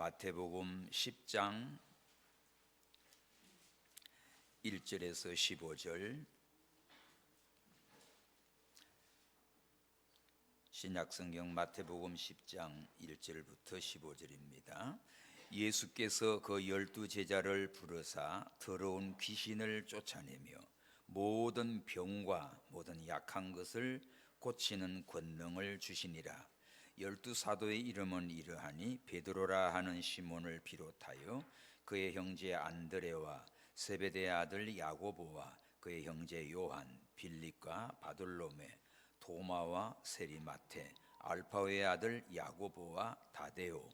마태복음 10장 1절에서 15절, 신약성경 마태복음 10장 1절부터 15절입니다. 예수께서 그 12제자를 부르사 더러운 귀신을 쫓아내며 모든 병과 모든 약한 것을 고치는 권능을 주시니라. 12사도의 이름은 이러하니 베드로라 하는 시몬을 비롯하여 그의 형제 안드레와 세베대의 아들 야고보와 그의 형제 요한, 빌립과 바돌로메, 도마와 세리마테, 알파오의 아들 야고보와 다데오,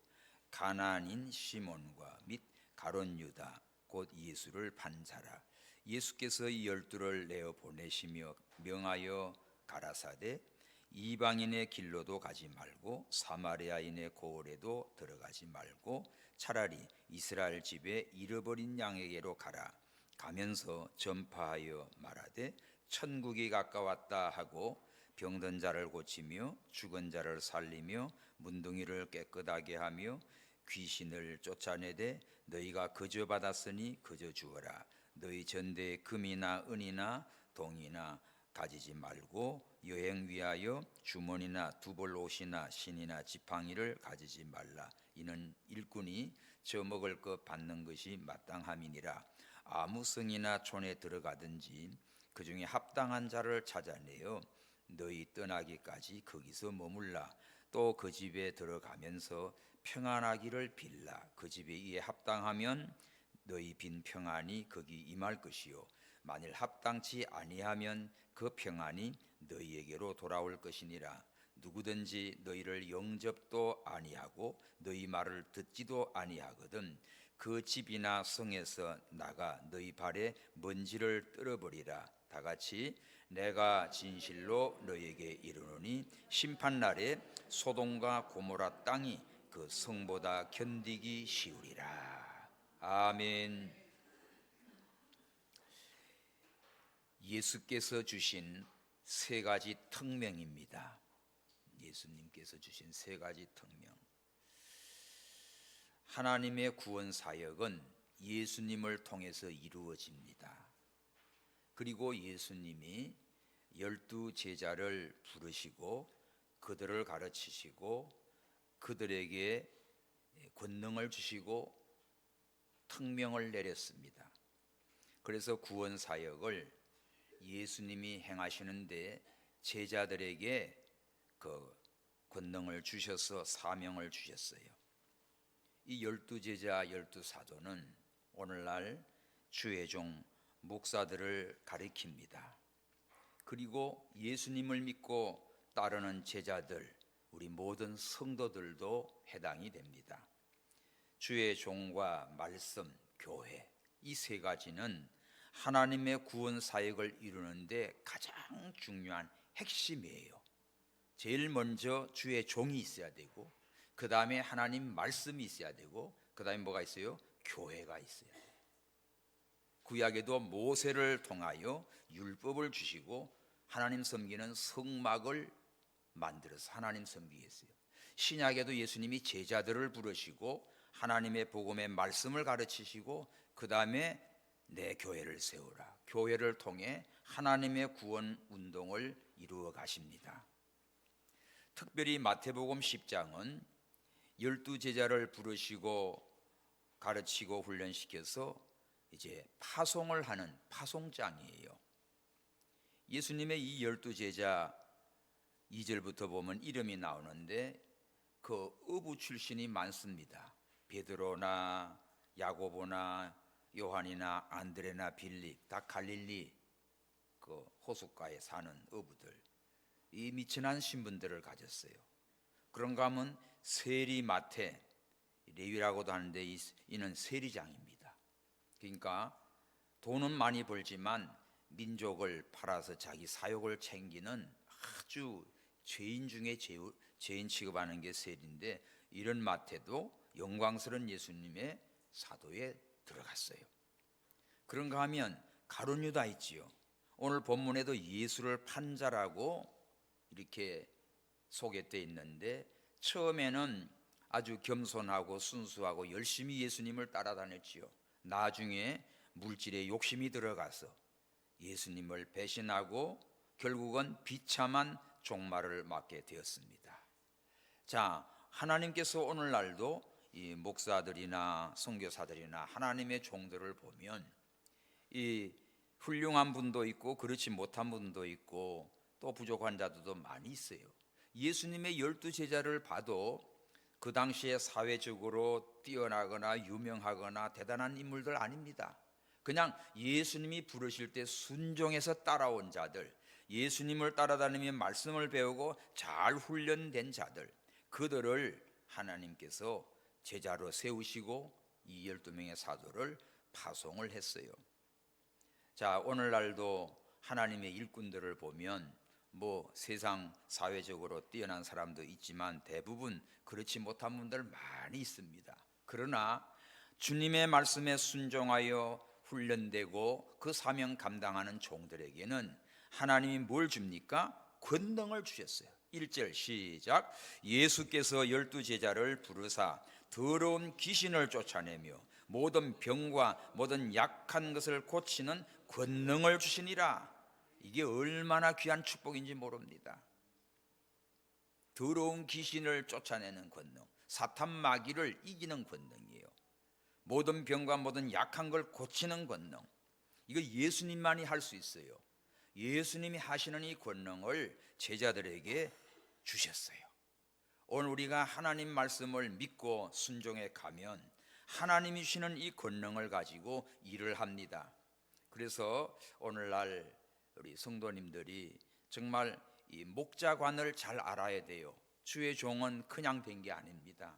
가나안인 시몬과 및 가룟 유다 곧 예수를 판 자라. 예수께서 이 12를 내어 보내시며 명하여 가라사대 이방인의 길로도 가지 말고 사마리아인의 고을에도 들어가지 말고 차라리 이스라엘 집에 잃어버린 양에게로 가라. 가면서 전파하여 말하되 천국이 가까웠다 하고 병든 자를 고치며 죽은 자를 살리며 문둥이를 깨끗하게 하며 귀신을 쫓아내되 너희가 거저 받았으니 거저 주어라. 너희 전대에 금이나 은이나 동이나 가지지 말고 여행 위하여 주머니나 두벌 옷이나 신이나 지팡이를 가지지 말라. 이는 일꾼이 저 먹을 것 받는 것이 마땅함이니라. 아무 성이나 촌에 들어가든지 그 중에 합당한 자를 찾아내어 너희 떠나기까지 거기서 머물라. 또 그 집에 들어가면서 평안하기를 빌라. 그 집에 이에 합당하면 너희 빈 평안이 거기 임할 것이요 만일 합당치 아니하면 그 평안이 너희에게로 돌아올 것이니라. 누구든지 너희를 영접도 아니하고 너희 말을 듣지도 아니하거든 그 집이나 성에서 나가 너희 발에 먼지를 떨어버리라. 다 같이 내가 진실로 너희에게 이르노니 심판날에 소돔과 고모라 땅이 그 성보다 견디기 쉬우리라. 아멘. 예수께서 주신 세 가지 특명입니다. 예수님께서 주신 세 가지 특명. 하나님의 구원 사역은 예수님을 통해서 이루어집니다. 그리고 예수님이 12제자를 부르시고 그들을 가르치시고 그들에게 권능을 주시고 특명을 내렸습니다. 그래서 구원 사역을 예수님이 행하시는데 제자들에게 그 권능을 주셔서 사명을 주셨어요. 이 12제자 12사도는 오늘날 주의 종 목사들을 가리킵니다. 그리고 예수님을 믿고 따르는 제자들, 우리 모든 성도들도 해당이 됩니다. 주의 종과 말씀, 교회, 이 세 가지는 하나님의 구원 사역을 이루는데 가장 중요한 핵심이에요. 제일 먼저 주의 종이 있어야 되고 그 다음에 하나님 말씀이 있어야 되고 그 다음에 뭐가 있어요? 교회가 있어야 돼요. 구약에도 모세를 통하여 율법을 주시고 하나님 섬기는 성막을 만들어서 하나님 섬기게 했어요. 신약에도 예수님이 제자들을 부르시고 하나님의 복음의 말씀을 가르치시고 그 다음에 내 교회를 세우라. 교회를 통해 하나님의 구원 운동을 이루어 가십니다. 특별히 마태복음 10장은 12제자를 부르시고 가르치고 훈련시켜서 이제 파송을 하는 파송장이에요. 예수님의 이 12제자 2절부터 보면 이름이 나오는데 그 어부 출신이 많습니다. 베드로나 야고보나 요한이나 안드레나 빌립, 다 갈릴리 그 호숫가에 사는 어부들, 이 미천한 신분들을 가졌어요. 그런가 하면 세리마테, 레위라고도 하는데 이는 세리장입니다. 그러니까 돈은 많이 벌지만 민족을 팔아서 자기 사욕을 챙기는 아주 죄인 중에 죄인 취급하는 게 세리인데 이런 마태도 영광스러운 예수님의 사도에 들어갔어요. 그런가 하면 가룟 유다 있지요. 오늘 본문에도 예수를 판 자라고 이렇게 소개되어 있는데 처음에는 아주 겸손하고 순수하고 열심히 예수님을 따라다녔지요. 나중에 물질에 욕심이 들어가서 예수님을 배신하고 결국은 비참한 종말을 맞게 되었습니다. 자, 하나님께서 오늘날도 이 목사들이나 선교사들이나 하나님의 종들을 보면 이 훌륭한 분도 있고 그렇지 못한 분도 있고 또 부족한 자들도 많이 있어요. 예수님의 12제자를 봐도 그 당시에 사회적으로 뛰어나거나 유명하거나 대단한 인물들 아닙니다. 그냥 예수님이 부르실 때 순종해서 따라온 자들, 예수님을 따라다니며 말씀을 배우고 잘 훈련된 자들, 그들을 하나님께서 제자로 세우시고 이 12명의 사도를 파송을 했어요. 자, 오늘날도 하나님의 일꾼들을 보면 세상 사회적으로 뛰어난 사람도 있지만 대부분 그렇지 못한 분들 많이 있습니다. 그러나 주님의 말씀에 순종하여 훈련되고 그 사명 감당하는 종들에게는 하나님이 뭘 줍니까? 권능을 주셨어요. 1절 시작. 예수께서 12제자를 부르사 더러운 귀신을 쫓아내며 모든 병과 모든 약한 것을 고치는 권능을 주시니라. 이게 얼마나 귀한 축복인지 모릅니다. 더러운 귀신을 쫓아내는 권능, 사탄 마귀를 이기는 권능이에요. 모든 병과 모든 약한 걸 고치는 권능, 이거 예수님만이 할 수 있어요. 예수님이 하시는 이 권능을 제자들에게 주셨어요. 오늘 우리가 하나님 말씀을 믿고 순종해 가면 하나님이 주시는 이 권능을 가지고 일을 합니다. 그래서 오늘날 우리 성도님들이 정말 이 목자관을 잘 알아야 돼요. 주의 종은 그냥 된 게 아닙니다.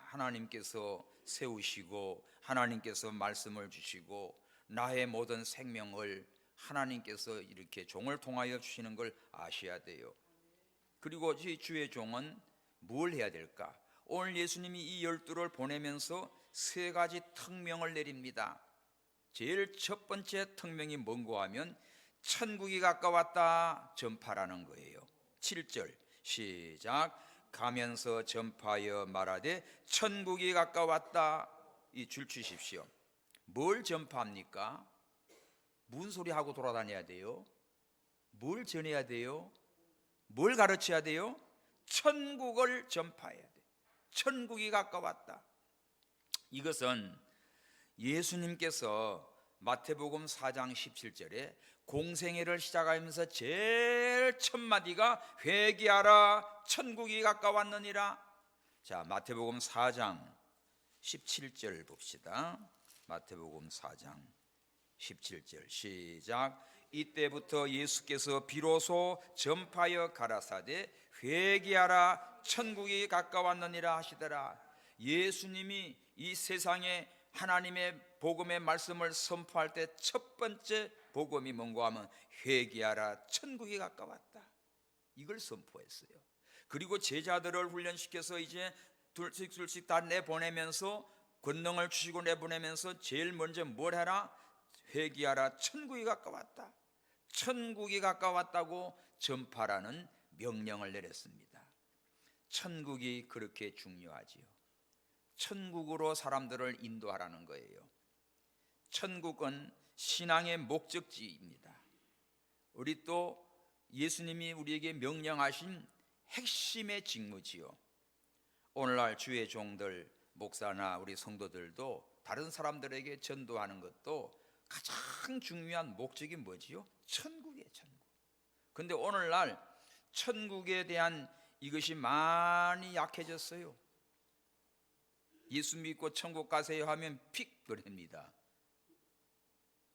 하나님께서 세우시고 하나님께서 말씀을 주시고 나의 모든 생명을 하나님께서 이렇게 종을 통하여 주시는 걸 아셔야 돼요. 그리고 주의 종은 뭘 해야 될까? 오늘 예수님이 이 12를 보내면서 3가지 특명을 내립니다. 제일 첫 번째 특명이 뭔고 하면 천국이 가까웠다 전파라는 거예요. 7절 시작. 가면서 전파하여 말하되 천국이 가까웠다. 이 줄 치십시오. 뭘 전파합니까? 무슨 소리 하고 돌아다녀야 돼요? 뭘 전해야 돼요? 뭘 가르쳐야 돼요? 천국을 전파해야 돼. 천국이 가까웠다. 이것은 예수님께서 마태복음 4장 17절에 공생애를 시작하면서 제일 첫 마디가 회개하라 천국이 가까웠느니라. 자, 마태복음 4장 17절 봅시다. 마태복음 4장 17절 시작. 이때부터 예수께서 비로소 전파하여 가라사대 회개하라 천국이 가까웠느니라 하시더라. 예수님이 이 세상에 하나님의 복음의 말씀을 선포할 때 첫 번째 복음이 뭔가 하면 회개하라 천국이 가까웠다. 이걸 선포했어요. 그리고 제자들을 훈련시켜서 이제 둘씩 다 내보내면서 권능을 주시고 내보내면서 제일 먼저 뭘 해라? 회개하라 천국이 가까웠다. 천국이 가까웠다고 전파라는 명령을 내렸습니다. 천국이 그렇게 중요하지요. 천국으로 사람들을 인도하라는 거예요. 천국은 신앙의 목적지입니다. 우리 또 예수님이 우리에게 명령하신 핵심의 직무지요. 오늘날 주의 종들, 목사나 우리 성도들도 다른 사람들에게 전도하는 것도 가장 중요한 목적이 뭐지요? 천국이에요, 천국. 근데 오늘날 천국에 대한 이것이 많이 약해졌어요. 예수 믿고 천국 가세요 하면 픽 그럽니다.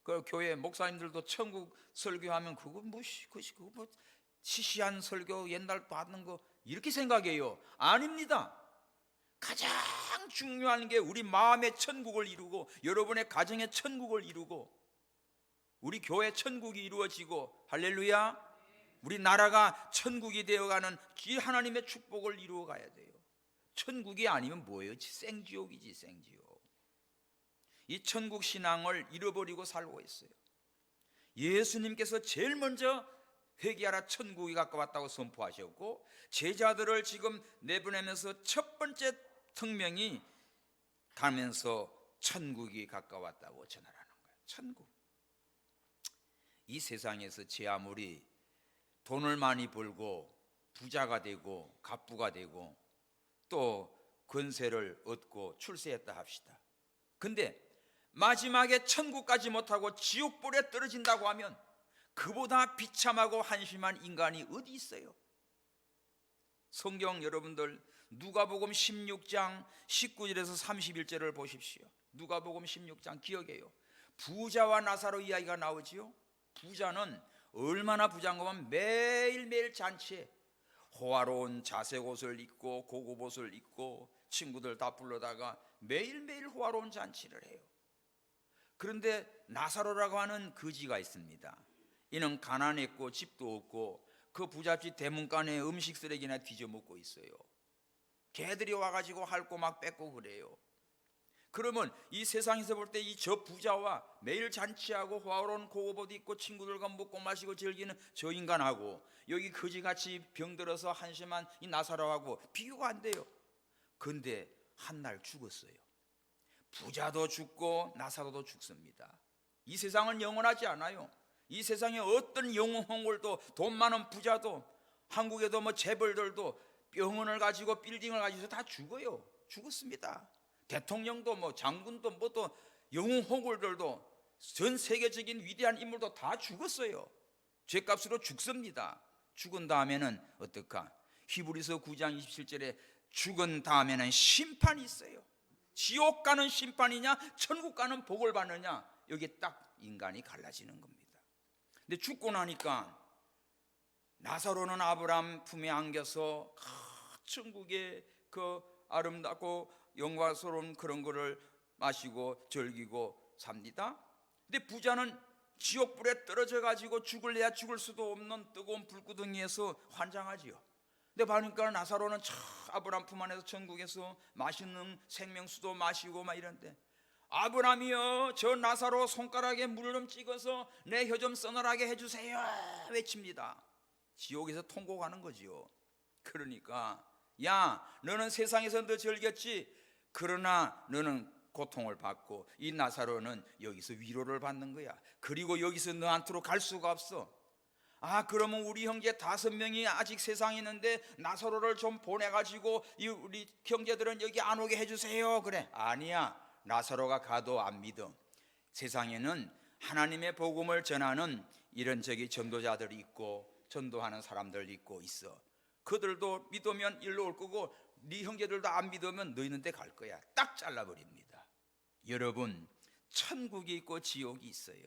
그 교회 목사님들도 천국 설교하면 그거 뭐 시시한 설교 옛날 받는 거 이렇게 생각해요. 아닙니다. 가장 중요한 게 우리 마음의 천국을 이루고 여러분의 가정의 천국을 이루고 우리 교회 천국이 이루어지고 할렐루야, 우리 나라가 천국이 되어가는 이 하나님의 축복을 이루어 가야 돼요. 천국이 아니면 뭐예요? 생지옥이지, 생지옥. 이 천국 신앙을 잃어버리고 살고 있어요. 예수님께서 제일 먼저 회개하라 천국이 가까웠다고 선포하셨고, 제자들을 지금 내보내면서 첫 번째 특명이 가면서 천국이 가까웠다고 전하라는 거예요. 천국. 이 세상에서 제 아무리 돈을 많이 벌고 부자가 되고 갑부가 되고 또 권세를 얻고 출세했다 합시다. 근데 마지막에 천국까지 못하고 지옥불에 떨어진다고 하면 그보다 비참하고 한심한 인간이 어디 있어요? 성경 여러분들 누가복음 16장 19절에서 31절을 보십시오. 누가복음 16장 기억해요. 부자와 나사로 이야기가 나오지요. 부자는 얼마나 부자인가 하면 매일매일 잔치에 호화로운 자색 옷을 입고 고급 옷을 입고 친구들 다 불러다가 매일매일 호화로운 잔치를 해요. 그런데 나사로라고 하는 거지가 있습니다. 이는 가난했고 집도 없고 그 부잣집 대문간에 음식 쓰레기나 뒤져먹고 있어요. 개들이 와가지고 핥고 막 뺏고 그래요. 그러면 이 세상에서 볼 때 이 저 부자와 매일 잔치하고 호화로운 고급 옷 입고 친구들과 먹고 마시고 즐기는 저 인간하고 여기 거지같이 병들어서 한심한 이 나사로하고 비교가 안 돼요. 근데 한 날 죽었어요. 부자도 죽고 나사로도 죽습니다. 이 세상은 영원하지 않아요. 이 세상에 어떤 영웅 홍골도 돈 많은 부자도 한국에도 뭐 재벌들도 병원을 가지고 빌딩을 가지고 다 죽어요. 죽었습니다. 대통령도 뭐 장군도 뭐 또 영웅 홍골들도 전 세계적인 위대한 인물도 다 죽었어요. 죄값으로 죽습니다. 죽은 다음에는 어떨까? 히브리서 9장 27절에 죽은 다음에는 심판이 있어요. 지옥 가는 심판이냐 천국 가는 복을 받느냐, 여기에 딱 인간이 갈라지는 겁니다. 근데 죽고 나니까 나사로는 아브라함 품에 안겨서 천국의 그 아름답고 영광스러운 그런 거를 마시고 즐기고 삽니다. 근데 부자는 지옥불에 떨어져 가지고 죽을래야 죽을 수도 없는 뜨거운 불구덩이에서 환장하지요. 근데 보니까 나사로는 아브라함 품 안에서 천국에서 맛있는 생명수도 마시고 막 이런데, 아브라함이여 저 나사로 손가락에 물을 좀 찍어서 내 혀 좀 서늘하게 해주세요 외칩니다. 지옥에서 통곡하는 거지요. 그러니까 야 너는 세상에서 너 즐겼지, 그러나 너는 고통을 받고 이 나사로는 여기서 위로를 받는 거야. 그리고 여기서 너한테로 갈 수가 없어. 아 그러면 우리 형제 5명이 아직 세상에 있는데 나사로를 좀 보내가지고 우리 형제들은 여기 안 오게 해주세요. 그래, 아니야, 나사로가 가도 안 믿어. 세상에는 하나님의 복음을 전하는 이런 전도자들이 있고 전도하는 사람들 있고 있어. 그들도 믿으면 일로 올 거고 네 형제들도 안 믿으면 너 있는 데 갈 거야. 딱 잘라버립니다. 여러분, 천국이 있고 지옥이 있어요.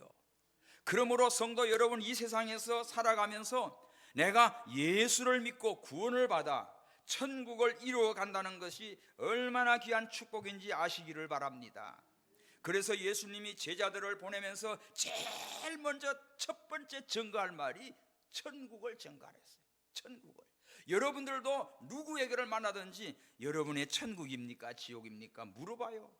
그러므로 성도 여러분, 이 세상에서 살아가면서 내가 예수를 믿고 구원을 받아 천국을 이루어 간다는 것이 얼마나 귀한 축복인지 아시기를 바랍니다. 그래서 예수님이 제자들을 보내면서 제일 먼저 첫 번째 증거할 말이 천국을 증거했어요. 천국을. 여러분들도 누구에게를 만나든지 여러분의 천국입니까 지옥입니까 물어봐요.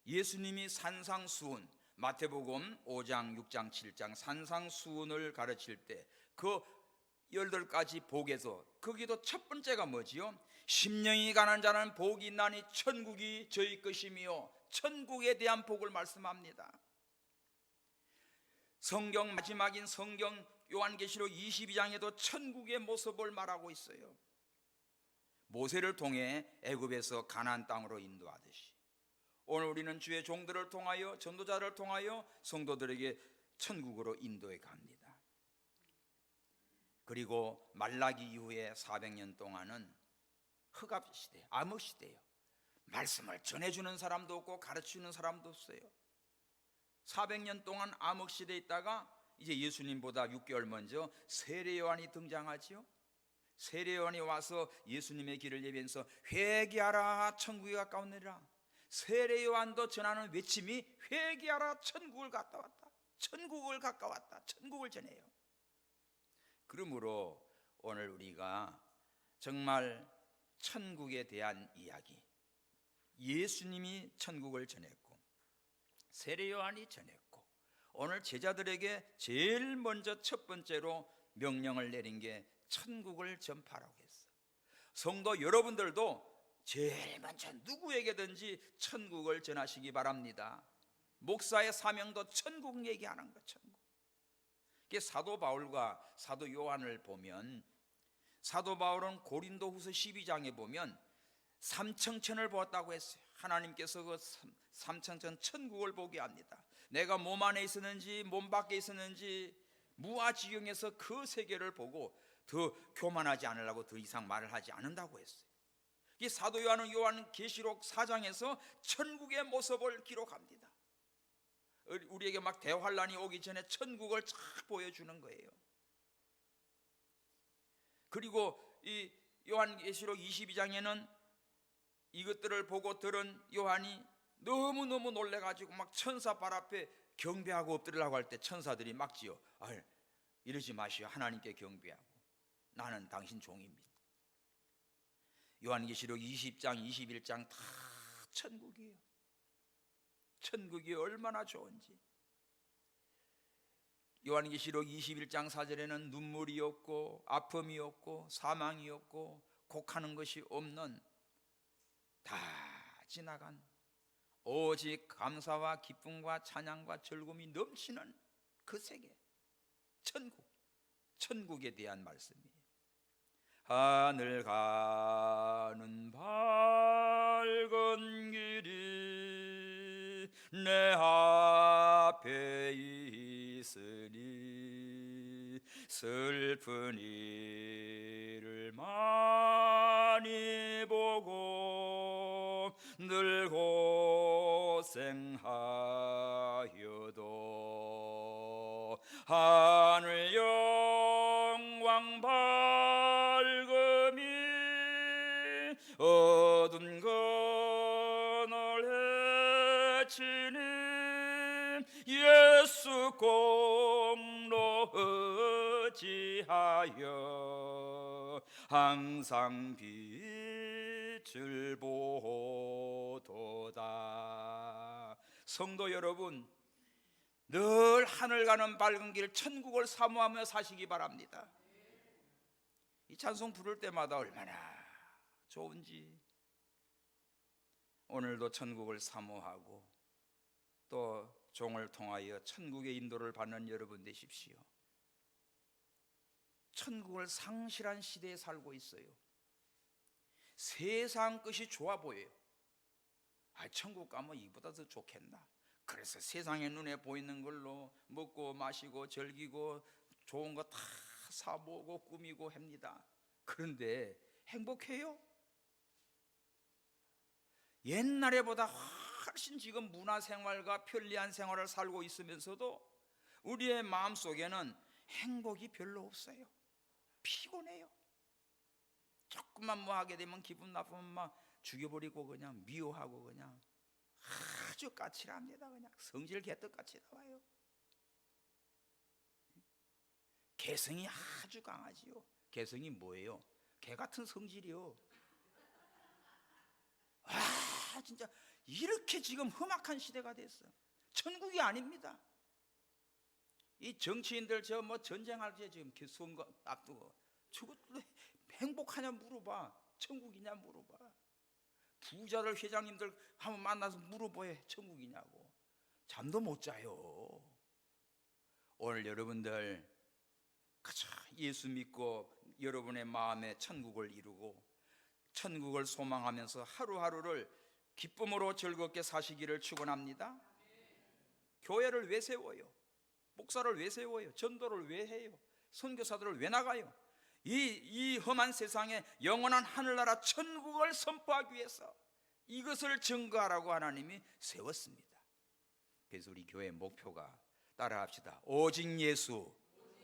예수님이 산상수훈, 마태복음 5장 6장 7장 산상수훈을 가르칠 때 그 18가지 복에서 거기도 첫 번째가 뭐지요? 심령이 가난 자는 복이 있나니 천국이 저희 것이며, 천국에 대한 복을 말씀합니다. 성경 마지막인 성경 요한계시록 22장에도 천국의 모습을 말하고 있어요. 모세를 통해 애굽에서 가나안 땅으로 인도하듯이 오늘 우리는 주의 종들을 통하여 전도자를 통하여 성도들에게 천국으로 인도해 갑니다. 그리고 말라기 이후에 400년 동안은 흑암시대, 암흑시대예요. 말씀을 전해주는 사람도 없고 가르치는 사람도 없어요. 400년 동안 암흑시대에 있다가 이제 예수님보다 6개월 먼저 세례요한이 등장하지요. 세례요한이 와서 예수님의 길을 예비해서 회개하라 천국이 가까우니라. 세례요한도 전하는 외침이 회개하라 천국을 갔다 왔다, 천국을 가까웠다, 천국을 전해요. 그러므로 오늘 우리가 정말 천국에 대한 이야기, 예수님이 천국을 전했고 세례요한이 전했고 오늘 제자들에게 제일 먼저 첫 번째로 명령을 내린 게 천국을 전파라고 했어. 성도 여러분들도 제일 먼저 누구에게든지 천국을 전하시기 바랍니다. 목사의 사명도 천국 얘기하는 거, 천국. 사도 바울과 사도 요한을 보면, 사도 바울은 고린도후서 12장에 보면 삼청천을 보았다고 했어요. 하나님께서 그 삼청천 천국을 보게 합니다. 내가 몸 안에 있었는지 몸 밖에 있었는지 무아지경에서 그 세계를 보고 더 교만하지 않으려고 더 이상 말을 하지 않는다고 했어요. 이 사도 요한은 요한계시록 4장에서 천국의 모습을 기록합니다. 우리에게 막 대환란이 오기 전에 천국을 쫙 보여주는 거예요. 그리고 이 요한계시록 22장에는 이것들을 보고 들은 요한이 너무너무 놀래가지고 막 천사 발 앞에 경배하고 엎드리려고 할 때 천사들이 막지요. 이러지 마시오. 하나님께 경배하고 나는 당신 종입니다. 요한계시록 20장 21장 다 천국이에요. 천국이 얼마나 좋은지. 요한계시록 21장 4절에는 눈물이 없고 아픔이 없고 사망이 없고 곡하는 것이 없는, 다 지나간 오직 감사와 기쁨과 찬양과 즐거움이 넘치는 그 세계, 천국, 천국에 대한 말씀이에요. 하늘 가는 밝은 길이 내 앞에 있으니 슬픈 일을 많이 보고 늘 고생하여도 하늘 영광 밝음이 어두운 그늘 헤치는 예수 공로 의지하여 항상 빛을 보도다. 성도 여러분, 늘 하늘 가는 밝은 길 천국을 사모하며 사시기 바랍니다. 이 찬송 부를 때마다 얼마나 좋은지. 오늘도 천국을 사모하고 또 종을 통하여 천국의 인도를 받는 여러분 되십시오. 천국을 상실한 시대에 살고 있어요. 세상 것이 좋아 보여요. 천국 가면 이보다 더 좋겠나. 그래서 세상의 눈에 보이는 걸로 먹고 마시고 즐기고 좋은 거 다 사보고 꾸미고 합니다. 그런데 행복해요? 옛날에보다 훨씬 지금 문화생활과 편리한 생활을 살고 있으면서도 우리의 마음속에는 행복이 별로 없어요. 피곤해요. 조금만 뭐 하게 되면 기분 나쁘면 막 죽여버리고 그냥 미워하고 그냥 아주 까칠합니다. 그냥 성질 개떡같이 나와요. 개성이 아주 강하지요. 개성이 뭐예요? 개 같은 성질이요. 진짜 이렇게 지금 험악한 시대가 됐어. 천국이 아닙니다. 이 정치인들 저 뭐 전쟁할 때 지금 선거 앞두고 저것도 행복하냐 물어봐. 천국이냐 물어봐. 부자들 회장님들 한번 만나서 물어봐요. 천국이냐고. 잠도 못 자요. 오늘 여러분들 그저 예수 믿고 여러분의 마음에 천국을 이루고 천국을 소망하면서 하루하루를 기쁨으로 즐겁게 사시기를 축원합니다. 교회를 왜 세워요? 목사를 왜 세워요? 전도를 왜 해요? 선교사들을 왜 나가요? 이 험한 세상에 영원한 하늘나라 천국을 선포하기 위해서 이것을 증거하라고 하나님이 세웠습니다. 그래서 우리 교회 목표가, 따라합시다. 오직 예수,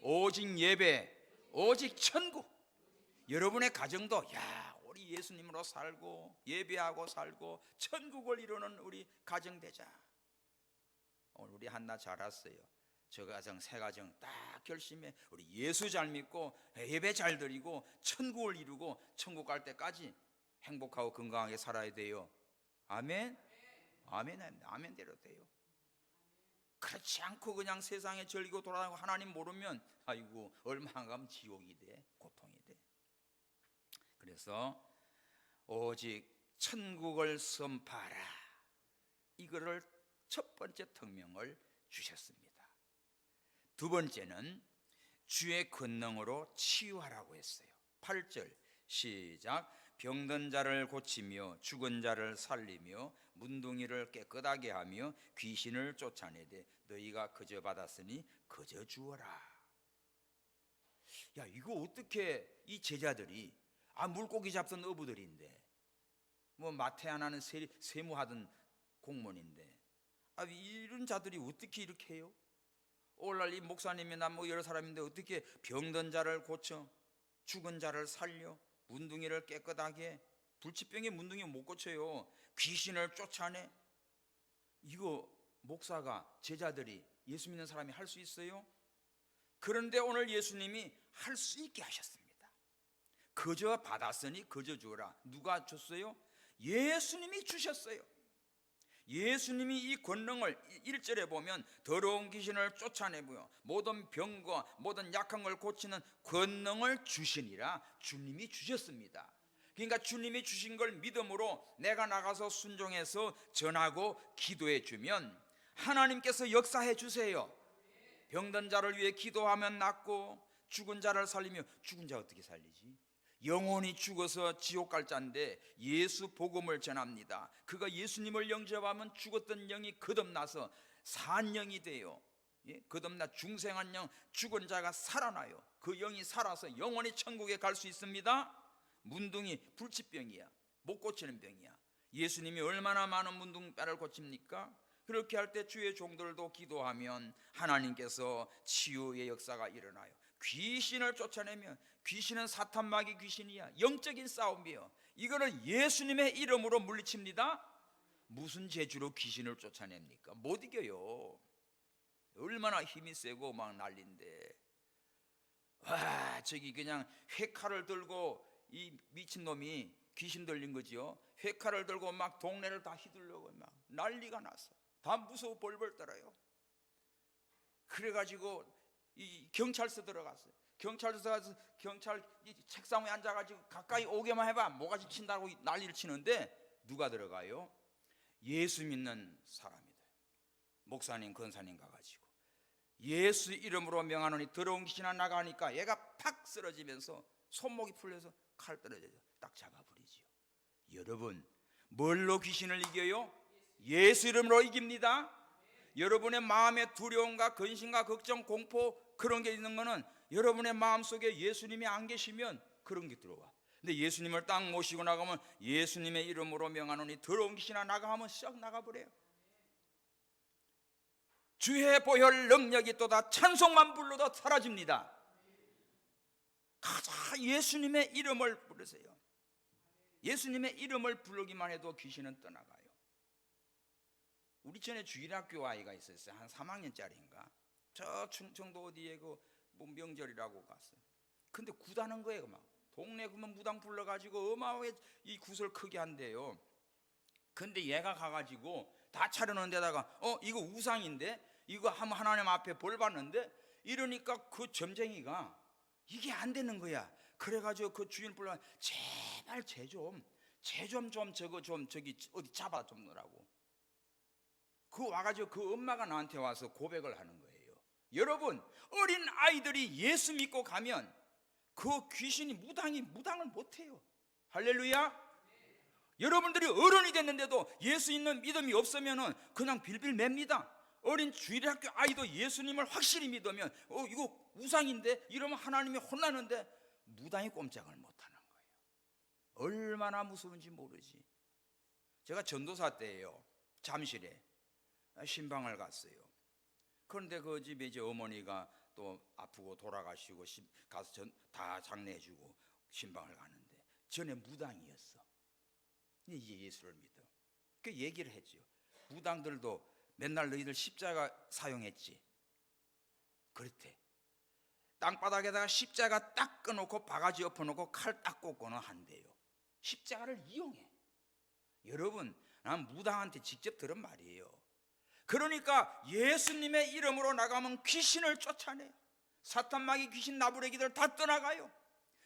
오직 예배, 오직 천국. 여러분의 가정도 우리 예수님으로 살고 예배하고 살고 천국을 이루는 우리 가정 되자. 오늘 우리 한나 잘 왔어요. 저 가정 새 가정 딱 결심해. 우리 예수 잘 믿고 예배 잘 드리고 천국을 이루고 천국 갈 때까지 행복하고 건강하게 살아야 돼요. 아멘. 아멘. 아멘대로 돼요. 그렇지 않고 그냥 세상에 즐기고 돌아다니고 하나님 모르면 아이고 얼마나 가면 지옥이 돼, 고통이 돼. 그래서 오직 천국을 선포하라, 이거를 첫 번째 특명을 주셨습니다. 두 번째는 주의 권능으로 치유하라고 했어요. 8절 시작. 병든 자를 고치며 죽은 자를 살리며 문둥이를 깨끗하게 하며 귀신을 쫓아내되 너희가 그저 받았으니 그저 주어라. 야, 이거 어떻게 이 제자들이 물고기 잡던 어부들인데 뭐 마태 하나는 세무하던 공무원인데 이런 자들이 어떻게 이렇게 해요? 오늘날 이 목사님이나 뭐 여러 사람인데 어떻게 병든 자를 고쳐 죽은 자를 살려 문둥이를 깨끗하게, 불치병의 문둥이 못 고쳐요. 귀신을 쫓아내. 이거 목사가, 제자들이, 예수 믿는 사람이 할 수 있어요? 그런데 오늘 예수님이 할 수 있게 하셨습니다. 그저 받았으니 그저 주어라. 누가 줬어요? 예수님이 주셨어요. 예수님이 이 권능을 1절에 보면 더러운 귀신을 쫓아내고요, 모든 병과 모든 약한 걸 고치는 권능을 주시니라. 주님이 주셨습니다. 그러니까 주님이 주신 걸 믿음으로 내가 나가서 순종해서 전하고 기도해 주면 하나님께서 역사해 주세요. 병든 자를 위해 기도하면 낫고 죽은 자를 살리며, 죽은 자 어떻게 살리지? 영혼이 죽어서 지옥 갈 자인데 예수 복음을 전합니다. 그가 예수님을 영접하면 죽었던 영이 거듭나서 산 영이 돼요. 거듭나 중생한 영, 죽은 자가 살아나요. 그 영이 살아서 영원히 천국에 갈 수 있습니다. 문둥이 불치병이야, 못 고치는 병이야. 예수님이 얼마나 많은 문둥뼈를 고칩니까? 그렇게 할 때 주의 종들도 기도하면 하나님께서 치유의 역사가 일어나요. 귀신을 쫓아내면, 귀신은 사탄 마귀 귀신이야. 영적인 싸움이에요. 이거는 예수님의 이름으로 물리칩니다. 무슨 재주로 귀신을 쫓아냅니까? 못 이겨요. 얼마나 힘이 세고 막 난리인데, 와, 저기 그냥 회칼을 들고 이 미친놈이 귀신 들린 거지요. 회칼을 들고 막 동네를 다 휘두르고 막 난리가 났어. 다 무서워 벌벌 떨어요. 그래가지고 이 경찰서 들어갔어요. 경찰서 가서 경찰 책상 위에 앉아가지고 가까이 오게만 해봐 모가지 친다고 난리를 치는데 누가 들어가요? 예수 믿는 사람이다. 목사님 권사님 가가지고 예수 이름으로 명하노니 더러운 귀신아 나가니까 얘가 팍 쓰러지면서 손목이 풀려서 칼 떨어져서 딱 잡아버리지요. 여러분, 뭘로 귀신을 이겨요? 예수 이름으로 이깁니다. 여러분의 마음에 두려움과 근심과 걱정, 공포 그런 게 있는 거는 여러분의 마음속에 예수님이 안 계시면 그런 게 들어와. 근데 예수님을 딱 모시고 나가면 예수님의 이름으로 명하노니 더러운 귀신아 나가 하면 썩 나가버려요. 주의 보혈 능력이 또다 찬송만 불러도 사라집니다. 가자, 예수님의 이름을 부르세요. 예수님의 이름을 부르기만 해도 귀신은 떠나가요. 우리 전에 주일학교 아이가 있었어요. 한 3학년짜리인가. 저 충청도 어디에 그 뭐 명절이라고 갔어요. 근데 구다는 거예요. 막 동네 그만 무당 불러가지고 어마어마하게 이 구슬 크게 한대요. 근데 얘가 가가지고 다 차려놓은 데다가 이거 우상인데 이거 하면 하나님 앞에 벌 받는데 이러니까 그 점쟁이가 이게 안 되는 거야. 그래가지고 그 주인 불러 제발 쟤 좀 저거 좀 저기 어디 잡아 좀 넣으라고. 그 와가지고 그 엄마가 나한테 와서 고백을 하는 거예요. 여러분, 어린 아이들이 예수 믿고 가면 그 귀신이 무당을 못해요. 할렐루야. 여러분들이 어른이 됐는데도 예수 있는 믿음이 없으면 그냥 빌빌 맵니다. 어린 주일학교 아이도 예수님을 확실히 믿으면 이거 우상인데 이러면 하나님이 혼나는데 무당이 꼼짝을 못하는 거예요. 얼마나 무서운지 모르지. 제가 전도사 때예요. 잠실에 신방을 갔어요. 그런데 그 집에 이제 어머니가 또 아프고 돌아가시고 가서 다 장례해주고 신방을 가는데 전에 무당이었어. 이제 예수를 믿어. 그 얘기를 했죠. 무당들도 맨날 너희들 십자가 사용했지. 그렇대. 땅바닥에다가 십자가 딱 꺼놓고 바가지 엎어놓고 칼 딱 꽂고는 한대요. 십자가를 이용해. 여러분, 난 무당한테 직접 들은 말이에요. 그러니까 예수님의 이름으로 나가면 귀신을 쫓아내요. 사탄, 마귀, 귀신, 나부레기들 다 떠나가요.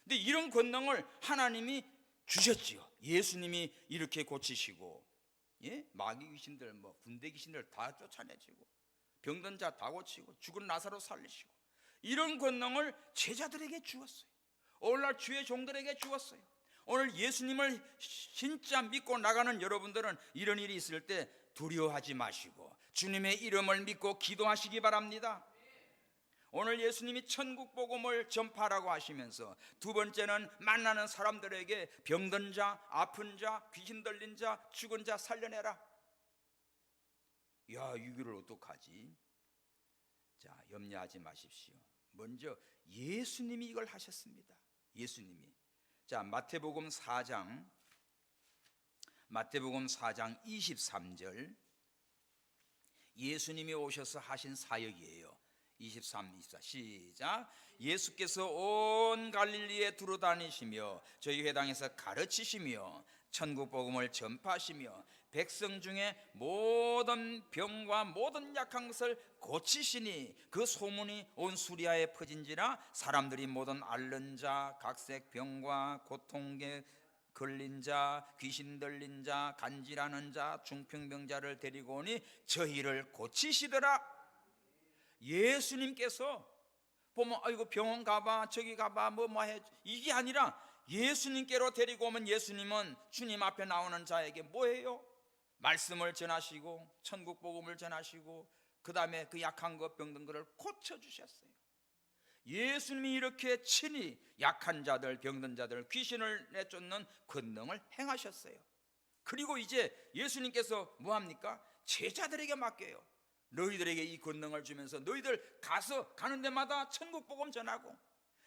근데 이런 권능을 하나님이 주셨지요. 예수님이 이렇게 고치시고, 예? 마귀 귀신들, 군대 귀신들 다 쫓아내시고, 병든 자 다 고치고, 죽은 나사로 살리시고, 이런 권능을 제자들에게 주었어요. 오늘날 주의 종들에게 주었어요. 오늘 예수님을 진짜 믿고 나가는 여러분들은 이런 일이 있을 때 두려워하지 마시고 주님의 이름을 믿고 기도하시기 바랍니다. 오늘 예수님이 천국 복음을 전파하라고 하시면서 두 번째는 만나는 사람들에게 병든 자, 아픈 자, 귀신 들린 자, 죽은 자 살려내라. 야, 이거를 어떡하지? 자, 염려하지 마십시오. 먼저 예수님이 이걸 하셨습니다. 예수님이. 자, 마태복음 4장 23절, 예수님이 오셔서 하신 사역이에요. 23, 24 시작. 예수께서 온 갈릴리에 두루 다니시며 저희 회당에서 가르치시며 천국 복음을 전파하시며 백성 중에 모든 병과 모든 약한 것을 고치시니 그 소문이 온 수리아에 퍼진지라 사람들이 모든 앓는 자, 각색 병과 고통에 걸린 자, 귀신 들린 자, 간질하는 자, 중풍병자를 데리고 오니 저희를 고치시더라. 예수님께서 보면 아이고 병원 가봐, 저기 가봐, 뭐 해, 이게 아니라 예수님께로 데리고 오면 예수님은 주님 앞에 나오는 자에게 뭐예요? 말씀을 전하시고 천국 복음을 전하시고 그 다음에 그 약한 것, 병든 것을 고쳐주셨어요. 예수님이 이렇게 친히 약한 자들, 병든 자들, 귀신을 내쫓는 권능을 행하셨어요. 그리고 이제 예수님께서 뭐합니까? 제자들에게 맡겨요. 너희들에게 이 권능을 주면서 너희들 가서 가는 데마다 천국 복음 전하고,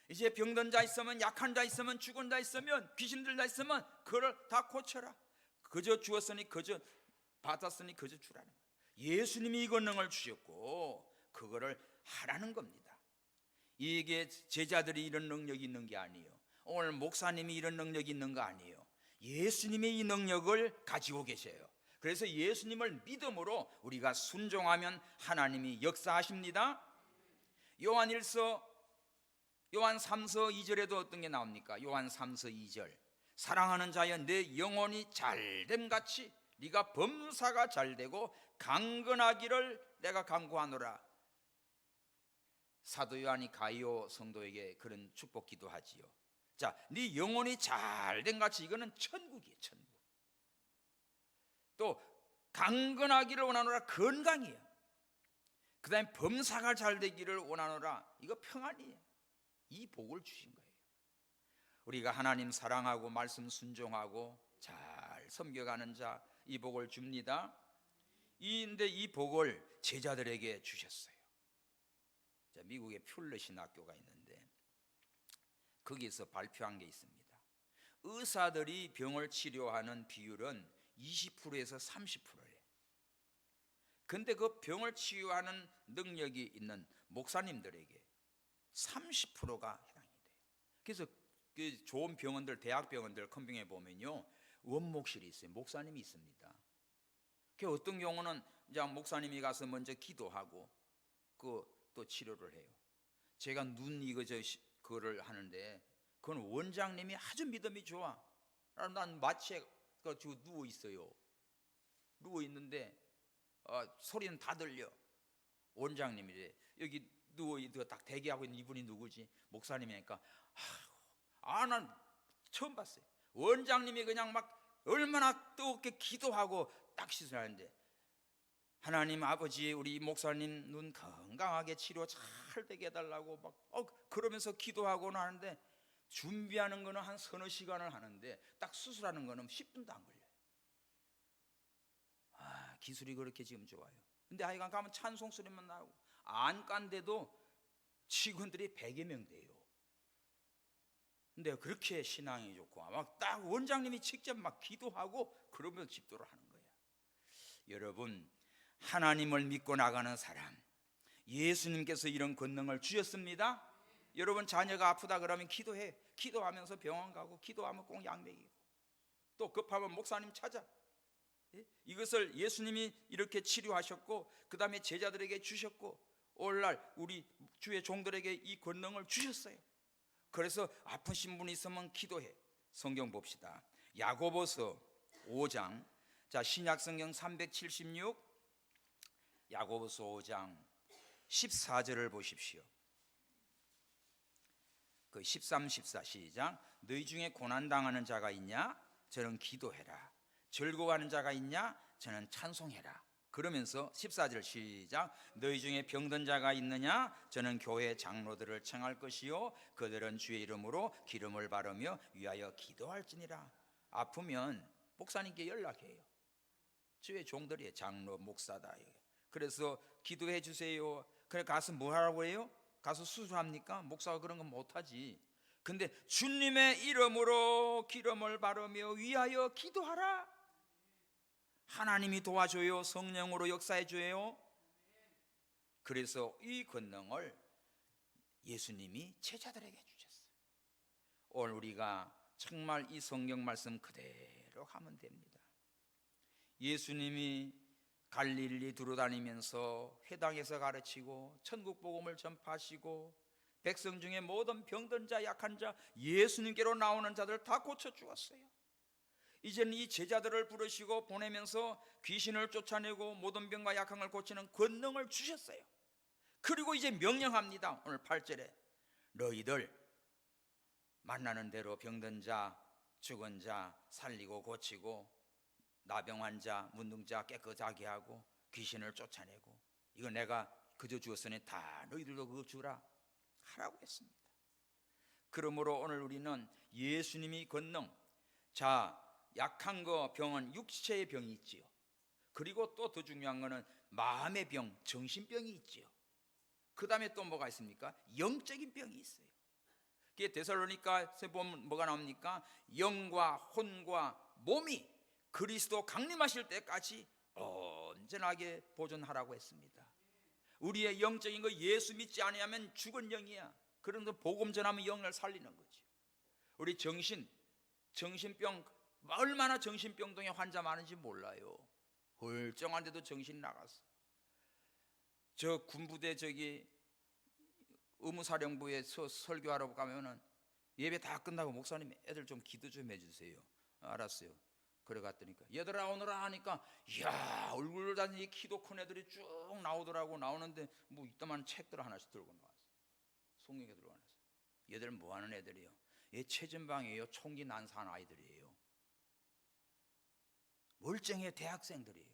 이제 병든 자 있으면, 약한 자 있으면, 죽은 자 있으면, 귀신들 자 있으면 그걸 다 고쳐라. 그저 주었으니 그저 받았으니 그저 주라는 거예요. 예수님이 이 권능을 주셨고 그거를 하라는 겁니다. 이게 제자들이 이런 능력이 있는 게 아니에요. 오늘 목사님이 이런 능력이 있는 거 아니에요. 예수님이 이 능력을 가지고 계셔요. 그래서 예수님을 믿음으로 우리가 순종하면 하나님이 역사하십니다. 요한 3서 2절에도 어떤 게 나옵니까? 요한 3서 2절. 사랑하는 자여 내 영혼이 잘됨 같이 네가 범사가 잘되고 강건하기를 내가 간구하노라. 사도 요한이 가이오 성도에게 그런 축복 기도하지요. 자, 네 영혼이 잘된 같이, 이거는 천국이에요. 천국. 또 강건하기를 원하노라, 건강이에요. 그 다음에 범사가 잘 되기를 원하노라, 이거 평안이에요. 이 복을 주신 거예요. 우리가 하나님 사랑하고 말씀 순종하고 잘 섬겨가는 자, 이 복을 줍니다. 근데 이 복을 제자들에게 주셨어요. 자, 미국에 퓰렛인 학교가 있는데 거기서 발표한 게 있습니다. 의사들이 병을 치료하는 비율은 20%에서 30%예요. 근데 그 병을 치유하는 능력이 있는 목사님들에게 30%가 해당이 돼요. 그래서 그 좋은 병원들, 대학병원들 큰 병에 보면요, 원목실이 있어요. 목사님이 있습니다. 그 어떤 경우는 이제 목사님이 가서 먼저 기도하고 또 치료를 해요. 제가 눈 그거를 하는데 그건 원장님이 아주 믿음이 좋아. 난 마취에 누워 있어요. 누워 있는데 소리는 다 들려. 원장님이래. 여기 누워 딱 대기하고 있는 이분이 누구지? 목사님이니까. 난 처음 봤어요. 원장님이 그냥 막 얼마나 뜨겁게 기도하고 딱 시술하는데, 하나님 아버지, 우리 목사님 눈 건강하게 치료 잘 되게 해달라고 막 그러면서 기도하고는 하는데, 준비하는 거는 한 서너 시간을 하는데 딱 수술하는 거는 10분도 안 걸려요. 기술이 그렇게 지금 좋아요. 근데 하여간 가면 찬송 소리만 나오고, 안 깐데도 직원들이 100여 명 돼요. 근데 그렇게 신앙이 좋고 막 딱 원장님이 직접 막 기도하고 그러면서 집도를 하는 거야. 여러분, 하나님을 믿고 나가는 사람, 예수님께서 이런 권능을 주셨습니다. 여러분 자녀가 아프다 그러면 기도해. 기도하면서 병원 가고, 기도하면 꼭 약 먹이고, 또 급하면 목사님 찾아. 이것을 예수님이 이렇게 치료하셨고 그 다음에 제자들에게 주셨고 오늘날 우리 주의 종들에게 이 권능을 주셨어요. 그래서 아프신 분이 있으면 기도해. 성경 봅시다. 야고보서 5장, 자 신약성경 376 야고보서 5장 14절을 보십시오. 그 13, 14 시작. 너희 중에 고난당하는 자가 있냐? 저는 기도해라. 즐거워하는 자가 있냐? 저는 찬송해라. 그러면서 14절 시작. 너희 중에 병든 자가 있느냐? 저는 교회 장로들을 청할 것이요 그들은 주의 이름으로 기름을 바르며 위하여 기도할지니라. 아프면 목사님께 연락해요. 주의 종들이 장로 목사다. 그래서 기도해 주세요. 그래 가서 뭐 하라고 해요? 가서 수술합니까? 목사가 그런 건 못하지. 근데 주님의 이름으로 기름을 바르며 위하여 기도하라. 하나님이 도와줘요. 성령으로 역사해 줘요. 그래서 이 권능을 예수님이 제자들에게 주셨어요. 오늘 우리가 정말 이 성경 말씀 그대로 하면 됩니다. 예수님이 갈릴리 두루다니면서 회당에서 가르치고 천국 복음을 전파하시고 백성 중에 모든 병든 자 약한 자 예수님께로 나오는 자들 다 고쳐 주었어요. 이제는 이 제자들을 부르시고 보내면서 귀신을 쫓아내고 모든 병과 약함을 고치는 권능을 주셨어요. 그리고 이제 명령합니다. 오늘 8절에 너희들 만나는 대로 병든 자 죽은 자 살리고 고치고 나병 환자 문둥자 깨끗하게 하고 귀신을 쫓아내고 이거 내가 그저 주었으니 다 너희들도 그거 주라 하라고 했습니다. 그러므로 오늘 우리는 예수님이 권능, 자 약한 거 병은 육체의 병이 있지요. 그리고 또 더 중요한 거는 마음의 병, 정신병이 있지요. 그 다음에 또 뭐가 있습니까? 영적인 병이 있어요. 그게 데살로니가서 보면 뭐가 나옵니까? 영과 혼과 몸이 그리스도 강림하실 때까지 온전하게 보존하라고 했습니다. 우리의 영적인 거 예수 믿지 않으면 죽은 영이야. 그런데 복음 전하면 영을 살리는 거죠. 우리 정신병 얼마나 정신병동에 환자 많은지 몰라요. 헐쩡한데도 정신 나갔어. 저 군부대 저기 의무사령부에서 설교하러 가면은 예배 다 끝나고 목사님 애들 좀 기도 좀 해주세요. 알았어요. 그래 갔더니까 얘들아 오너라 하니까 이야 얼굴 다니 키도 큰 애들이 쭉 나오더라고. 나오는데 뭐 이따만 책들 하나씩 들고 나왔어. 성경에 들고 나왔어. 얘들 뭐 하는 애들이요? 얘 최전방이에요. 총기 난사한 아이들이에요. 멀쩡해 대학생들이에요.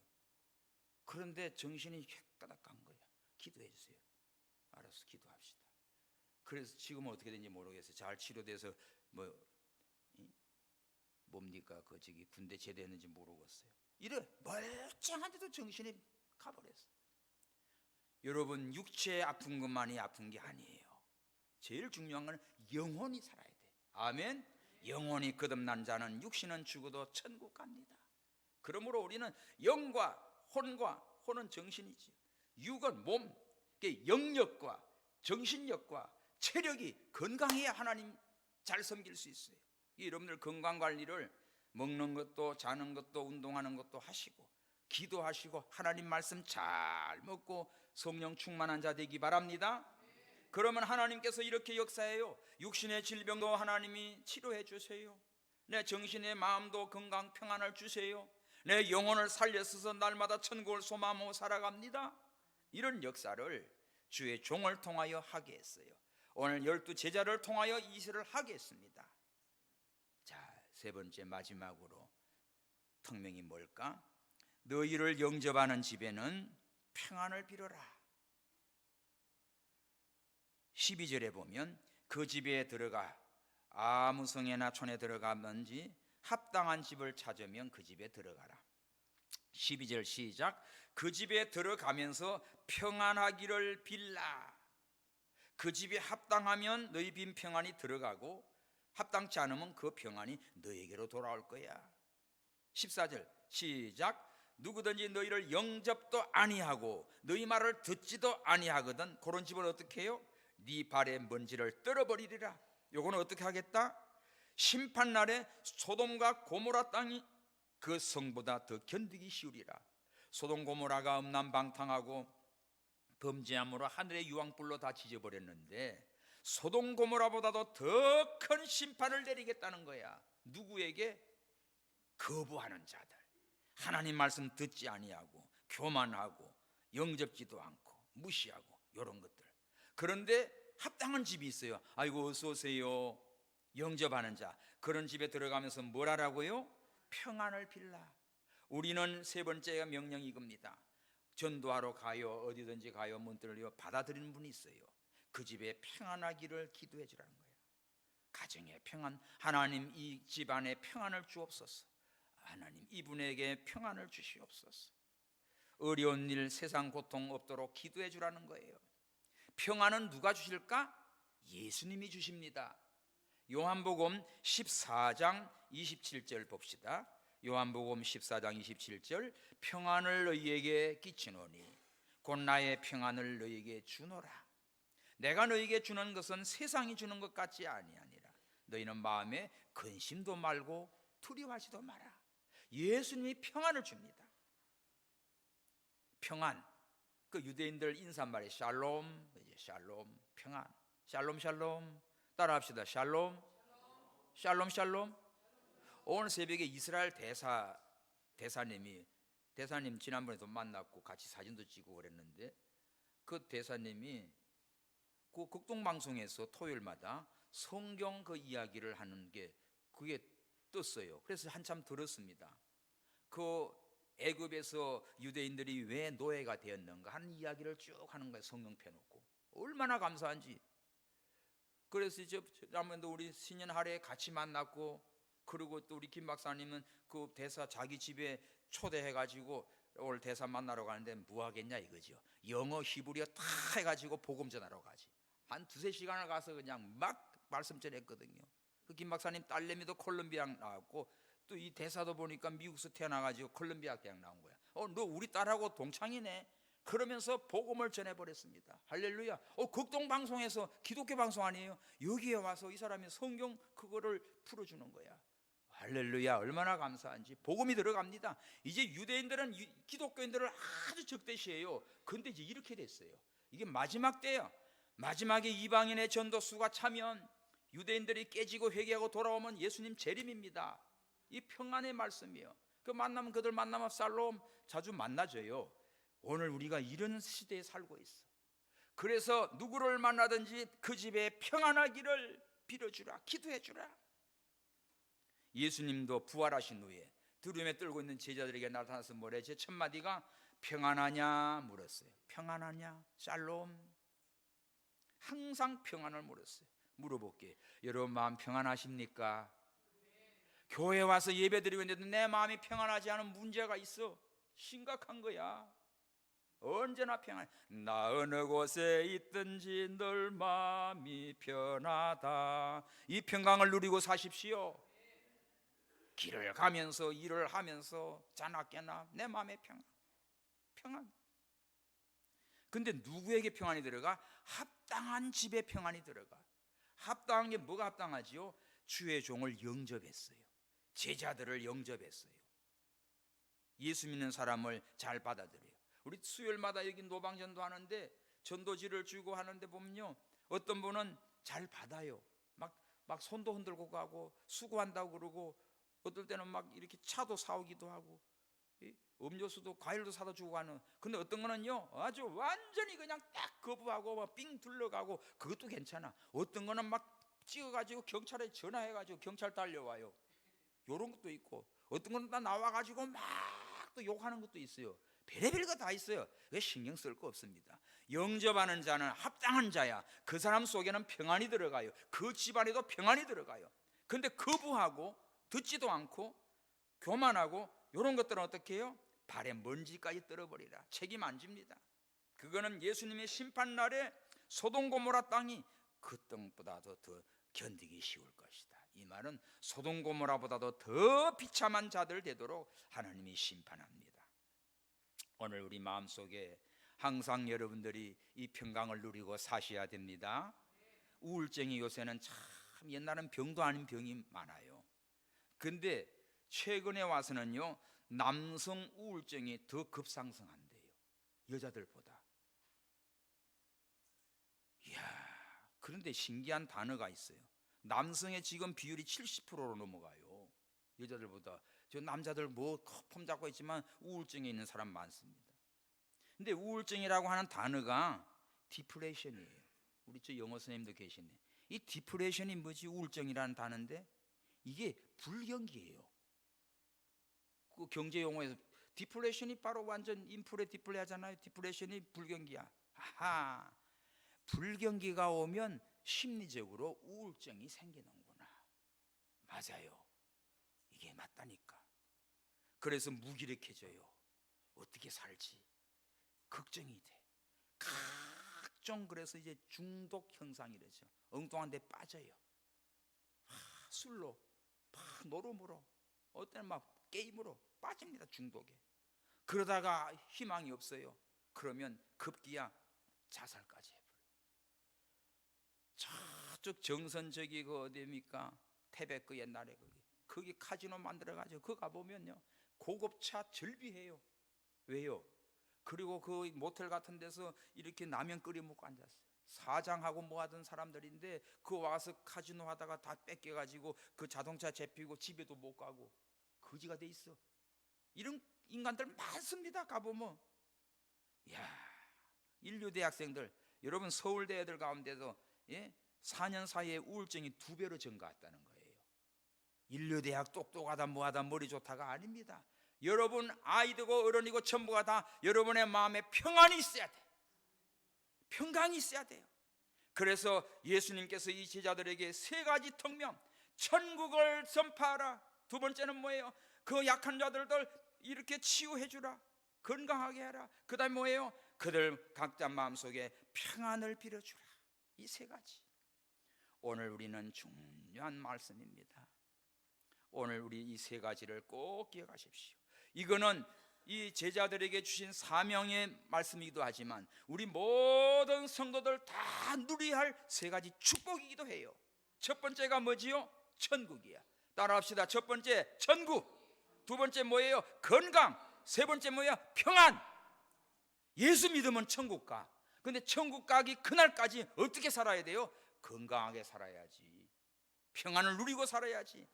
그런데 정신이 헷가닥한 거야. 기도해 주세요. 알았어 기도합시다. 그래서 지금은 어떻게 된지 모르겠어요. 잘 치료돼서 뭡니까 그 저기 군대 제대했는지 모르겠어요. 이래 멀쩡한데도 정신이 가버렸어요. 여러분 육체의 아픈 것만이 아픈 게 아니에요. 제일 중요한 건 영혼이 살아야 돼. 아멘. 영혼이 거듭난 자는 육신은 죽어도 천국 갑니다. 그러므로 우리는 영과 혼과 혼은 정신이지 육은 몸, 영력과 정신력과 체력이 건강해야 하나님 잘 섬길 수 있어요. 여러분들 건강관리를 먹는 것도 자는 것도 운동하는 것도 하시고 기도하시고 하나님 말씀 잘 먹고 성령 충만한 자 되기 바랍니다. 그러면 하나님께서 이렇게 역사해요. 육신의 질병도 하나님이 치료해 주세요. 내 정신의 마음도 건강 평안을 주세요. 내 영혼을 살려서 날마다 천국을 소망하고 살아갑니다. 이런 역사를 주의 종을 통하여 하게 했어요. 오늘 12 제자를 통하여 이 일을 하게 했습니다. 자, 세 번째 마지막으로 특명이 뭘까? 너희를 영접하는 집에는 평안을 빌어라. 12절에 보면 그 집에 들어가 아무 성에나 촌에 들어가든지 합당한 집을 찾으면 그 집에 들어가라. 12절 시작. 그 집에 들어가면서 평안하기를 빌라. 그 집에 합당하면 너희 빈 평안이 들어가고 합당치 않으면 그 평안이 너에게로 돌아올 거야. 14절 시작. 누구든지 너희를 영접도 아니하고 너희 말을 듣지도 아니하거든 그런 집을 어떻게 해요? 네 발의 먼지를 떨어버리리라. 요거는 어떻게 하겠다? 심판날에 소돔과 고모라 땅이 그 성보다 더 견디기 쉬우리라. 소돔 고모라가 음란방탕하고 범죄함으로 하늘의 유황불로 다 지져버렸는데 소돔 고모라보다도 더 큰 심판을 내리겠다는 거야. 누구에게? 거부하는 자들, 하나님 말씀 듣지 아니하고 교만하고 영접지도 않고 무시하고 이런 것들. 그런데 합당한 집이 있어요. 아이고 어서 오세요. 영접하는 자, 그런 집에 들어가면서 뭘 하라고요? 평안을 빌라. 우리는 세 번째 명령이 이겁니다. 전도하러 가요. 어디든지 가요. 문들을요 받아들이는 분이 있어요. 그 집에 평안하기를 기도해 주라는 거예요. 가정의 평안, 하나님 이 집안에 평안을 주옵소서. 하나님 이분에게 평안을 주시옵소서. 어려운 일, 세상 고통 없도록 기도해 주라는 거예요. 평안은 누가 주실까? 예수님이 주십니다. 요한복음 14장 27절 봅시다. 요한복음 14장 27절, 평안을 너희에게 끼치노니 곧 나의 평안을 너희에게 주노라. 내가 너희에게 주는 것은 세상이 주는 것 같지 아니하니라. 너희는 마음에 근심도 말고 두려워하지도 마라. 예수님이 평안을 줍니다. 평안, 그 유대인들 인사말이 샬롬, 샬롬, 평안, 샬롬 샬롬. 따라합시다. 샬롬 샬롬 샬롬. 오늘 새벽에 이스라엘 대사님 지난번에도 만났고 같이 사진도 찍고 그랬는데, 그 대사님이 그 극동방송에서 토요일마다 성경 그 이야기를 하는 게 그게 떴어요. 그래서 한참 들었습니다. 그 애굽에서 유대인들이 왜 노예가 되었는가 하는 이야기를 쭉 하는 거예요. 성경 펴놓고 얼마나 감사한지. 그래서 이제 지난번에도 우리 신년 하루에 같이 만났고, 그리고 또 우리 김 박사님은 그 대사 자기 집에 초대해가지고 오늘 대사 만나러 가는데 뭐 하겠냐 이거죠. 영어 히브리어 다 해가지고 복음 전하러 가지. 한 두세 시간을 가서 그냥 막 말씀 전했거든요. 그 김 박사님 딸내미도 콜롬비아 나왔고, 또 이 대사도 보니까 미국에서 태어나가지고 콜롬비아 대학 나온 거야. 너 우리 딸하고 동창이네. 그러면서 복음을 전해버렸습니다. 할렐루야. 극동방송에서 기독교 방송 아니에요. 여기에 와서 이 사람이 성경 그거를 풀어주는 거야. 할렐루야. 얼마나 감사한지. 복음이 들어갑니다. 이제 유대인들은 기독교인들을 아주 적대시해요. 근데 이제 이렇게 됐어요. 이게 마지막 때예요. 마지막에 이방인의 전도수가 차면 유대인들이 깨지고 회개하고 돌아오면 예수님 재림입니다. 이 평안의 말씀이에요. 그 만나면 그들 만나면 살롬 자주 만나줘요. 오늘 우리가 이런 시대에 살고 있어. 그래서 누구를 만나든지 그 집에 평안하기를 빌어주라, 기도해주라. 예수님도 부활하신 후에 두려움에 떨고 있는 제자들에게 나타나서 뭐래? 제 첫 마디가 평안하냐 물었어요. 평안하냐? 샬롬. 항상 평안을 물어볼게. 여러분 마음 평안하십니까? 교회 와서 예배 드리고 있는데도 내 마음이 평안하지 않은 문제가 있어. 심각한 거야. 언제나 평안. 나 어느 곳에 있든지 늘 마음이 편하다. 이 평강을 누리고 사십시오. 길을 가면서 일을 하면서 자나깨나 내 마음의 평안. 근데 누구에게 평안이 들어가? 합당한 집에 평안이 들어가. 합당한 게 뭐가 합당하지요? 주의 종을 영접했어요. 제자들을 영접했어요. 예수 믿는 사람을 잘 받아들여요. 우리 수요일마다 여기 노방전도 하는데 전도지를 주고 하는데 보면요, 어떤 분은 잘 받아요. 막 손도 흔들고 가고 수고한다고 그러고, 어떨 때는 막 이렇게 차도 사오기도 하고 음료수도 과일도 사다 주고 가는. 근데 어떤 거는요 아주 완전히 그냥 딱 거부하고 막 삥 둘러가고, 그것도 괜찮아. 어떤 거는 막 찍어가지고 경찰에 전화해가지고 경찰 달려와요. 요런 것도 있고, 어떤 거는 다 나와가지고 막 또 욕하는 것도 있어요. 별의별 거 다 있어요. 왜 신경 쓸 거 없습니다. 영접하는 자는 합당한 자야. 그 사람 속에는 평안이 들어가요. 그 집안에도 평안이 들어가요. 근데 거부하고 듣지도 않고 교만하고 이런 것들은 어떻게 해요? 발에 먼지까지 떨어버리라. 책임 안 집니다. 그거는 예수님의 심판날에 소돔 고모라 땅이 그 땅보다도 더 견디기 쉬울 것이다. 이 말은 소돔 고모라보다도 더 비참한 자들 되도록 하나님이 심판합니다. 오늘 우리 마음속에 항상 여러분들이 이 평강을 누리고 사셔야 됩니다. 우울증이 요새는 참, 옛날엔 병도 아닌 병이 많아요. 근데 최근에 와서는요 남성 우울증이 더 급상승한대요, 여자들보다. 이야, 그런데 신기한 단어가 있어요. 남성의 지금 비율이 70%로 넘어가요, 여자들보다. 저 남자들 뭐 폼 잡고 있지만 우울증에 있는 사람 많습니다. 근데 우울증이라고 하는 단어가 디프레션이에요. 우리 저 영어 선생님도 계시네. 이 디프레션이 뭐지? 우울증이라는 단어인데 이게 불경기예요. 그 경제 용어에서 디플레이션이 바로 완전 인플레 디플레 하잖아요. 디플레이션이 불경기야. 아하, 불경기가 오면 심리적으로 우울증이 생기는구나. 맞아요, 이게 맞다니까. 그래서 무기력해져요. 어떻게 살지 걱정이 돼. 각종, 그래서 이제 중독 현상이래죠. 엉뚱한 데 빠져요. 술로, 노름으로, 어때는 막 게임으로 빠집니다, 중독에. 그러다가 희망이 없어요. 그러면 급기야 자살까지 해버려요. 저쪽 정선 저기 그 어디입니까? 태백 그 옛날에 거기 카지노 만들어가지고 그 가보면요 고급차 절비해요. 왜요? 그리고 그 모텔 같은 데서 이렇게 라면 끓여 먹고 앉았어요. 사장하고 뭐 하던 사람들인데 그 와서 카지노 하다가 다 뺏겨가지고 그 자동차 잡히고 집에도 못 가고 거지가 돼 있어. 이런 인간들 많습니다. 가보면. 이야, 인류 대학생들, 여러분 서울대 애들 가운데도 4년 사이에 우울증이 2배로 증가했다는 거예요. 인류 대학 똑똑하다 뭐하다 머리 좋다가 아닙니다. 여러분 아이들고 어른이고 전부가 다 여러분의 마음에 평안이 있어야 돼. 평강이 있어야 돼요. 그래서 예수님께서 이 제자들에게 3가지 특명, 천국을 선포하라. 2번째는 뭐예요? 그 약한 자들들 이렇게 치유해 주라, 건강하게 해라. 그 다음에 뭐예요? 그들 각자 마음속에 평안을 빌어주라. 이 3가지. 오늘 우리는 중요한 말씀입니다. 오늘 우리 이 3가지를 꼭 기억하십시오. 이거는 이 제자들에게 주신 사명의 말씀이기도 하지만 우리 모든 성도들 다 누려야 할 3가지 축복이기도 해요. 첫 번째가 뭐지요? 천국이야. 따라합시다. 첫 번째 천국, 2번째 뭐예요? 건강, 3번째 뭐예요? 평안. 예수 믿으면 천국 가. 근데 천국 가기 그날까지 어떻게 살아야 돼요? 건강하게 살아야지, 평안을 누리고 살아야지.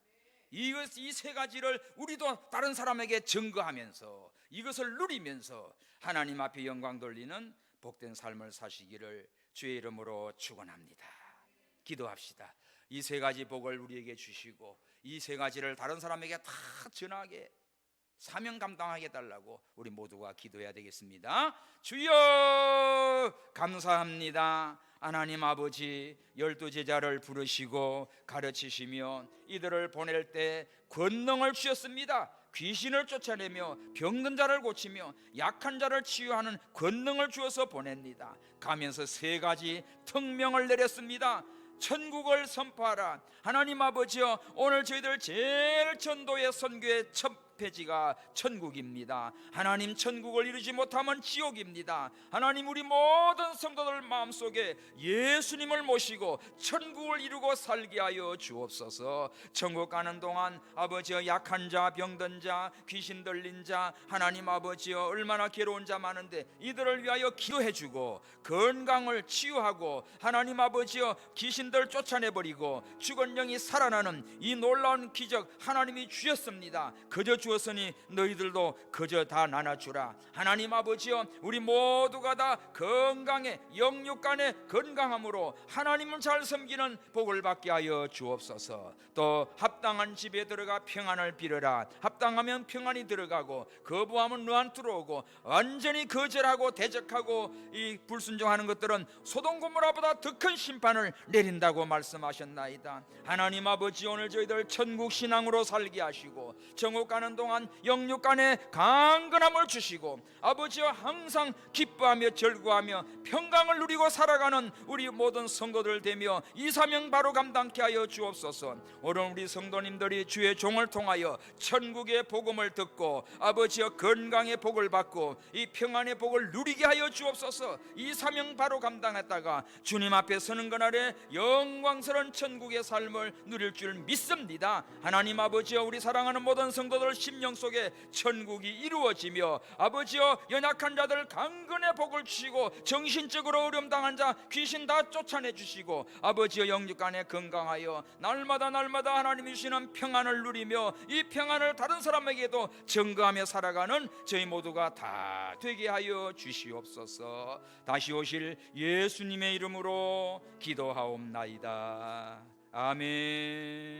이 3가지를 우리도 다른 사람에게 증거하면서 이것을 누리면서 하나님 앞에 영광 돌리는 복된 삶을 사시기를 주의 이름으로 축원합니다. 기도합시다. 이 3가지 복을 우리에게 주시고 이 3가지를 다른 사람에게 다 전하게, 사명 감당하게 해달라고 우리 모두가 기도해야 되겠습니다. 주여 감사합니다. 하나님 아버지, 12제자를 부르시고 가르치시며 이들을 보낼 때 권능을 주셨습니다. 귀신을 쫓아내며 병든 자를 고치며 약한 자를 치유하는 권능을 주어서 보냅니다. 가면서 3가지 특명을 내렸습니다. 천국을 선포하라. 하나님 아버지여, 오늘 저희들 제일 전도의 선교의 첫 페이지가 천국입니다. 하나님, 천국을 이루지 못하면 지옥입니다. 하나님, 우리 모든 성도들 마음속에 예수님을 모시고 천국을 이루고 살게 하여 주옵소서. 천국 가는 동안 아버지여, 약한 자, 병든 자, 귀신 들린 자, 하나님 아버지여, 얼마나 괴로운 자 많은데 이들을 위하여 기도해주고 건강을 치유하고 하나님 아버지여, 귀신들 쫓아내버리고 죽은 영이 살아나는 이 놀라운 기적 하나님이 주셨습니다. 그저 주었으니 너희들도 그저 다 나눠주라. 하나님 아버지여, 우리 모두가 다 건강에, 영육간에 건강함으로 하나님을 잘 섬기는 복을 받게 하여 주옵소서. 또 합당한 집에 들어가 평안을 빌어라. 합당하면 평안이 들어가고 거부하면 노안 들어오고 완전히 거절하고 대적하고 이 불순종하는 것들은 소돔 고모라보다 더 큰 심판을 내린다고 말씀하셨나이다. 하나님 아버지, 오늘 저희들 천국 신앙으로 살게 하시고 천국 가는 동안 영육간에 강건함을 주시고 아버지와 항상 기뻐하며 즐거워하며 평강을 누리고 살아가는 우리 모든 성도들 되며 이 사명 바로 감당케 하여 주옵소서. 오늘 우리 성도님들이 주의 종을 통하여 천국의 복음을 듣고 아버지여 건강의 복을 받고 이 평안의 복을 누리게 하여 주옵소서. 이 사명 바로 감당했다가 주님 앞에 서는 그날에 영광스러운 천국의 삶을 누릴 줄 믿습니다. 하나님 아버지여, 우리 사랑하는 모든 성도들 심령 속에 천국이 이루어지며 아버지여, 연약한 자들 강건의 복을 주시고 정신적으로 어려움 당한 자 귀신 다 쫓아내 주시고 아버지여, 영육간에 건강하여 날마다 하나님이 주시는 평안을 누리며 이 평안을 다른 사람에게도 증거하며 살아가는 저희 모두가 다 되게 하여 주시옵소서. 다시 오실 예수님의 이름으로 기도하옵나이다. 아멘.